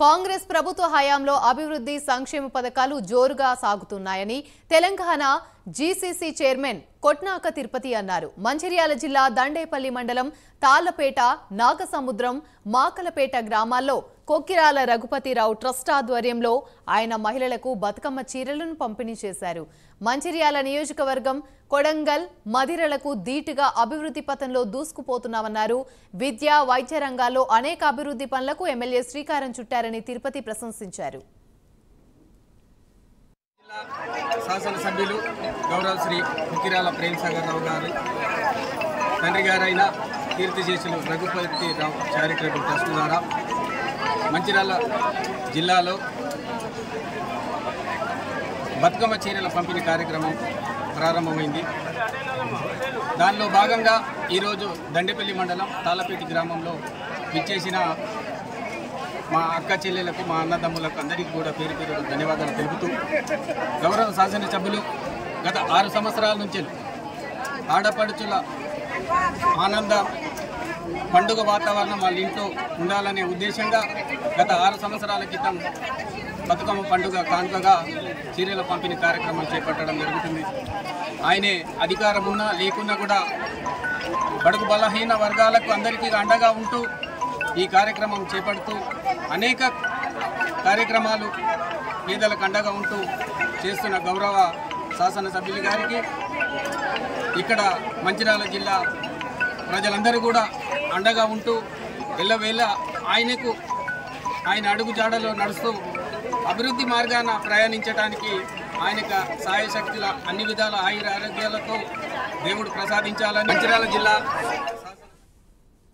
కాంగ్రెస్ ప్రభుత్వ హయాంలో అభివృద్ధి సంక్షేమ పథకాలు జోరుగా సాగుతున్నాయని తెలంగాణ జీసీసీ చైర్మన్ కొట్నాక తిరుపతి అన్నారు. మంచిర్యాల జిల్లా దండేపల్లి మండలం తాళ్లపేట, నాగసముద్రం, మాకలపేట గ్రామాల్లో కొక్కిరాల రఘుపతిరావు ట్రస్ట్ ఆధ్వర్యంలో ఆయన మహిళలకు బతుకమ్మ చీరలను పంపిణీ చేశారు. మంచిర్యాల నియోజకవర్గం కొడంగల్, మదిరలకు ధీటుగా అభివృద్ధి పథంలో దూసుకుపోతున్నామన్నారు. విద్య, వైద్య రంగాల్లో అనేక అభివృద్ధి పనులకు ఎమ్మెల్యే శ్రీకారం చుట్టారని తిరుపతి ప్రశంసించారు. శాసనసభ్యులు గౌరవ శ్రీ కొక్కిరాల ప్రేమసాగర్ రావు గారు తండ్రి గారైన కీర్తిశేషులు రఘుపతిరావు చారిటబుల్ ట్రస్ట్ ద్వారా మంచిర్యాల జిల్లాలో బతుకమ్మ చీరల పంపిణీ కార్యక్రమం ప్రారంభమైంది. దానిలో భాగంగా ఈరోజు దండేపల్లి మండలం తాళ్లపేట గ్రామంలో విచ్చేసిన మా అక్క చెల్లెలకు, మా అన్నదమ్ములకు అందరికీ కూడా పేరు పేరు ధన్యవాదాలు తెలుపుతూ, గౌరవ శాసనసభ్యులు గత 6 సంవత్సరాల నుంచి ఆడపడుచుల ఆనంద పండుగ వాతావరణం వాళ్ళ ఇంట్లో ఉండాలనే ఉద్దేశంగా గత 6 సంవత్సరాల క్రితం బతుకమ్మ పండుగ కానుకగా చీరల పంపిణీ కార్యక్రమం చేపట్టడం జరుగుతుంది. ఆయనే అధికారం ఉన్నా లేకున్నా కూడా బడుగు బలహీన వర్గాలకు అందరికీ అండగా ఉంటూ ఈ కార్యక్రమం చేపడుతూ అనేక కార్యక్రమాలు పేదలకు అండగా ఉంటూ చేస్తున్న గౌరవ శాసనసభ్యులు గారికి, ఇక్కడ మంచిర్యాల జిల్లా ప్రజలందరూ కూడా అండగా ఉంటూ ఎల్లవేళ ఆయన అడుగు జాడలో నడుస్తూ అభివృద్ధి మార్గాన ప్రయాణించడానికి ఆయనకు సాయశక్తుల అన్ని విధాల ఆయుర ఆరోగ్యాలతో దేవుడు ప్రసాదించాలని మంచిర్యాల జిల్లా